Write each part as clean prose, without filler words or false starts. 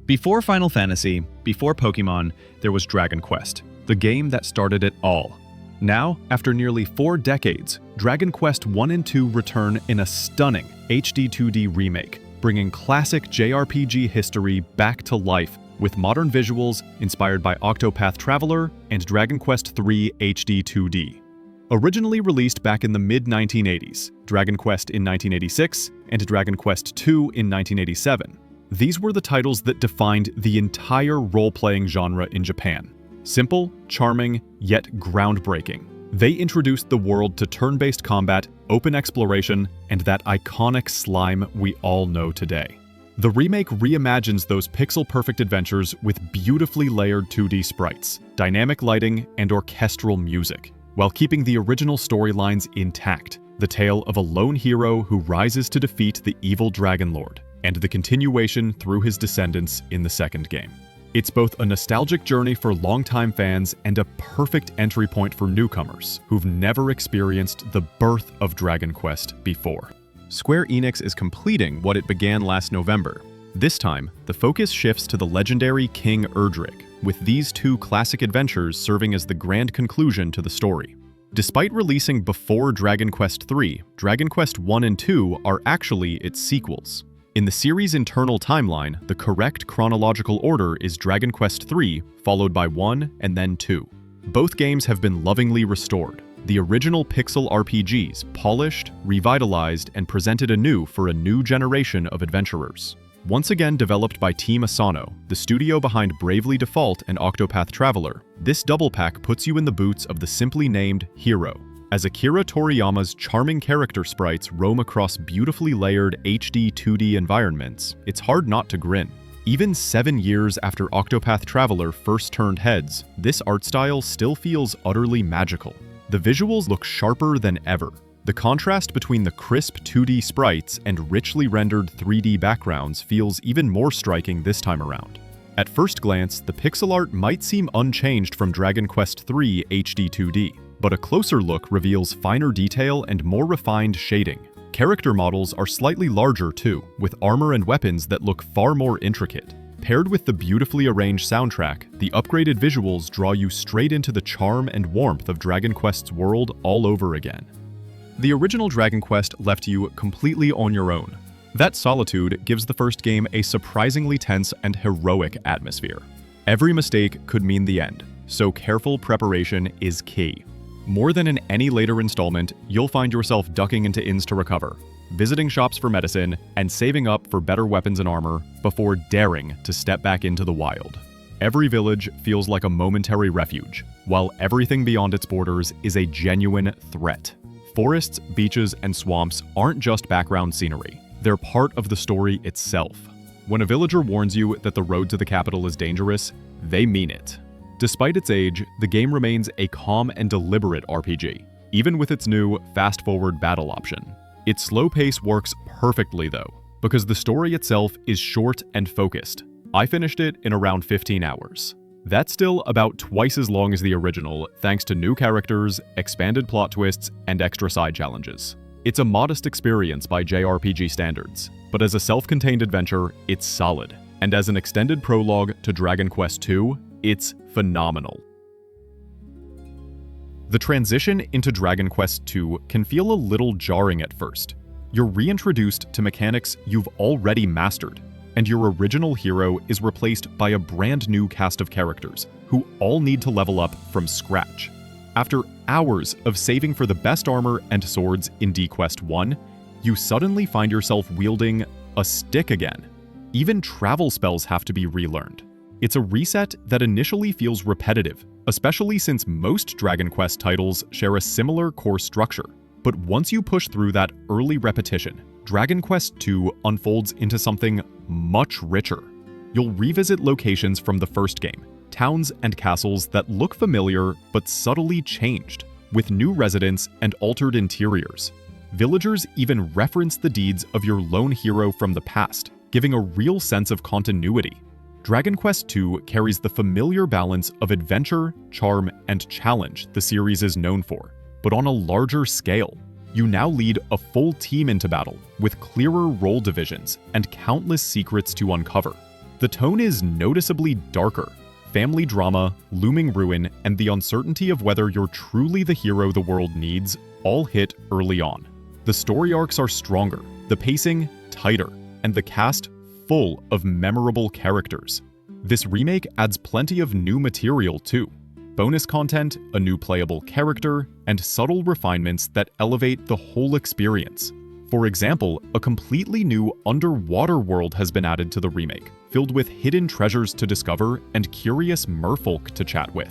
Before Final Fantasy, before Pokemon, there was Dragon Quest, the game that started it all. Now, after nearly 4 decades, Dragon Quest 1 and 2 return in a stunning HD-2D remake, bringing classic JRPG history back to life with modern visuals inspired by Octopath Traveler and Dragon Quest III HD-2D. Originally released back in the mid-1980s, Dragon Quest in 1986 and Dragon Quest II in 1987. These were the titles that defined the entire role-playing genre in Japan. Simple, charming, yet groundbreaking. They introduced the world to turn-based combat, open exploration, and that iconic slime we all know today. The remake reimagines those pixel-perfect adventures with beautifully layered 2D sprites, dynamic lighting, and orchestral music, while keeping the original storylines intact, the tale of a lone hero who rises to defeat the evil Dragon Lord, and the continuation through his descendants in the second game. It's both a nostalgic journey for longtime fans and a perfect entry point for newcomers who've never experienced the birth of Dragon Quest before. Square Enix is completing what it began last November. This time, the focus shifts to the legendary King Erdrick, with these 2 classic adventures serving as the grand conclusion to the story. Despite releasing before Dragon Quest III, Dragon Quest 1 and 2 are actually its sequels. In the series' internal timeline, the correct chronological order is Dragon Quest III, followed by 1 and then 2. Both games have been lovingly restored. The original pixel RPGs polished, revitalized, and presented anew for a new generation of adventurers. Once again developed by Team Asano, the studio behind Bravely Default and Octopath Traveler, this double pack puts you in the boots of the simply named hero. As Akira Toriyama's charming character sprites roam across beautifully layered HD 2D environments, it's hard not to grin. Even 7 years after Octopath Traveler first turned heads, this art style still feels utterly magical. The visuals look sharper than ever. The contrast between the crisp 2D sprites and richly rendered 3D backgrounds feels even more striking this time around. At first glance, the pixel art might seem unchanged from Dragon Quest III HD 2D. But a closer look reveals finer detail and more refined shading. Character models are slightly larger too, with armor and weapons that look far more intricate. Paired with the beautifully arranged soundtrack, the upgraded visuals draw you straight into the charm and warmth of Dragon Quest's world all over again. The original Dragon Quest left you completely on your own. That solitude gives the first game a surprisingly tense and heroic atmosphere. Every mistake could mean the end, so careful preparation is key. More than in any later installment, you'll find yourself ducking into inns to recover, visiting shops for medicine, and saving up for better weapons and armor before daring to step back into the wild. Every village feels like a momentary refuge, while everything beyond its borders is a genuine threat. Forests, beaches, and swamps aren't just background scenery. They're part of the story itself. When a villager warns you that the road to the capital is dangerous, they mean it. Despite its age, the game remains a calm and deliberate RPG, even with its new fast-forward battle option. Its slow pace works perfectly though, because the story itself is short and focused. I finished it in around 15 hours. That's still about twice as long as the original, thanks to new characters, expanded plot twists, and extra side challenges. It's a modest experience by JRPG standards, but as a self-contained adventure, it's solid. And as an extended prologue to Dragon Quest II, it's phenomenal. The transition into Dragon Quest II can feel a little jarring at first. You're reintroduced to mechanics you've already mastered, and your original hero is replaced by a brand new cast of characters who all need to level up from scratch. After hours of saving for the best armor and swords in DQuest 1, you suddenly find yourself wielding a stick again. Even travel spells have to be relearned. It's a reset that initially feels repetitive, especially since most Dragon Quest titles share a similar core structure. But once you push through that early repetition, Dragon Quest II unfolds into something much richer. You'll revisit locations from the first game, towns and castles that look familiar but subtly changed, with new residents and altered interiors. Villagers even reference the deeds of your lone hero from the past, giving a real sense of continuity. Dragon Quest II carries the familiar balance of adventure, charm, and challenge the series is known for, but on a larger scale. You now lead a full team into battle, with clearer role divisions and countless secrets to uncover. The tone is noticeably darker. Family drama, looming ruin, and the uncertainty of whether you're truly the hero the world needs all hit early on. The story arcs are stronger, the pacing tighter, and the cast full of memorable characters. This remake adds plenty of new material too. Bonus content, a new playable character, and subtle refinements that elevate the whole experience. For example, a completely new underwater world has been added to the remake, filled with hidden treasures to discover and curious merfolk to chat with.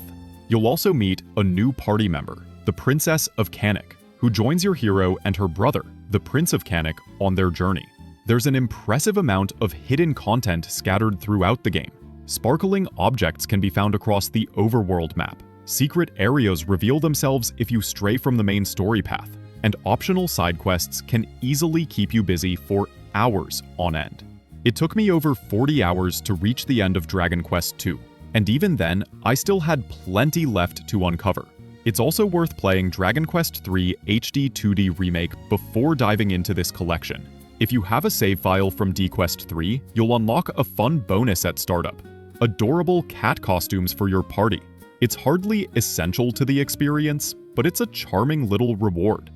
You'll also meet a new party member, the Princess of Canik, who joins your hero and her brother, the Prince of Canik, on their journey. There's an impressive amount of hidden content scattered throughout the game. Sparkling objects can be found across the overworld map. Secret areas reveal themselves if you stray from the main story path, and optional side quests can easily keep you busy for hours on end. It took me over 40 hours to reach the end of Dragon Quest II, and even then, I still had plenty left to uncover. It's also worth playing Dragon Quest III HD-2D Remake before diving into this collection. If you have a save file from DQuest 3, you'll unlock a fun bonus at startup: adorable cat costumes for your party. It's hardly essential to the experience, but it's a charming little reward.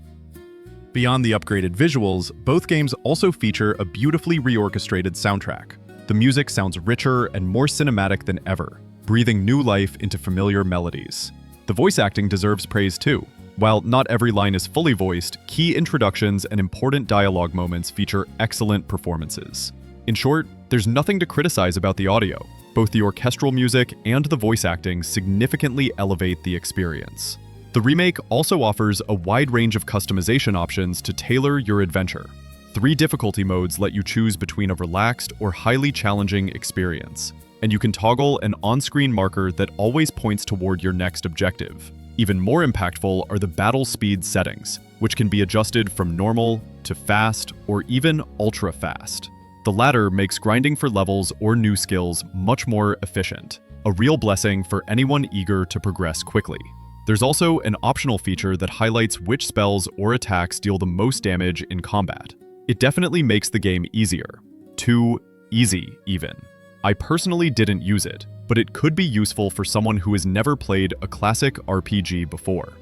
Beyond the upgraded visuals, both games also feature a beautifully reorchestrated soundtrack. The music sounds richer and more cinematic than ever, breathing new life into familiar melodies. The voice acting deserves praise too. While not every line is fully voiced, key introductions and important dialogue moments feature excellent performances. In short, there's nothing to criticize about the audio. Both the orchestral music and the voice acting significantly elevate the experience. The remake also offers a wide range of customization options to tailor your adventure. 3 difficulty modes let you choose between a relaxed or highly challenging experience, and you can toggle an on-screen marker that always points toward your next objective. Even more impactful are the battle speed settings, which can be adjusted from normal to fast or even ultra fast. The latter makes grinding for levels or new skills much more efficient, a real blessing for anyone eager to progress quickly. There's also an optional feature that highlights which spells or attacks deal the most damage in combat. It definitely makes the game easier. Too easy, even. I personally didn't use it, but it could be useful for someone who has never played a classic RPG before.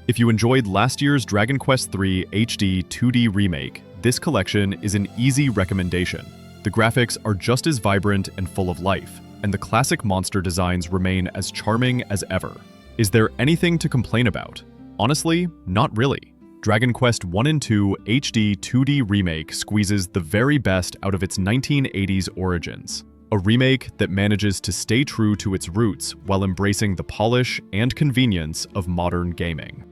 If you enjoyed last year's Dragon Quest III HD 2D Remake, this collection is an easy recommendation. The graphics are just as vibrant and full of life, and the classic monster designs remain as charming as ever. Is there anything to complain about? Honestly, not really. Dragon Quest I and II HD 2D Remake squeezes the very best out of its 1980s origins. A remake that manages to stay true to its roots while embracing the polish and convenience of modern gaming.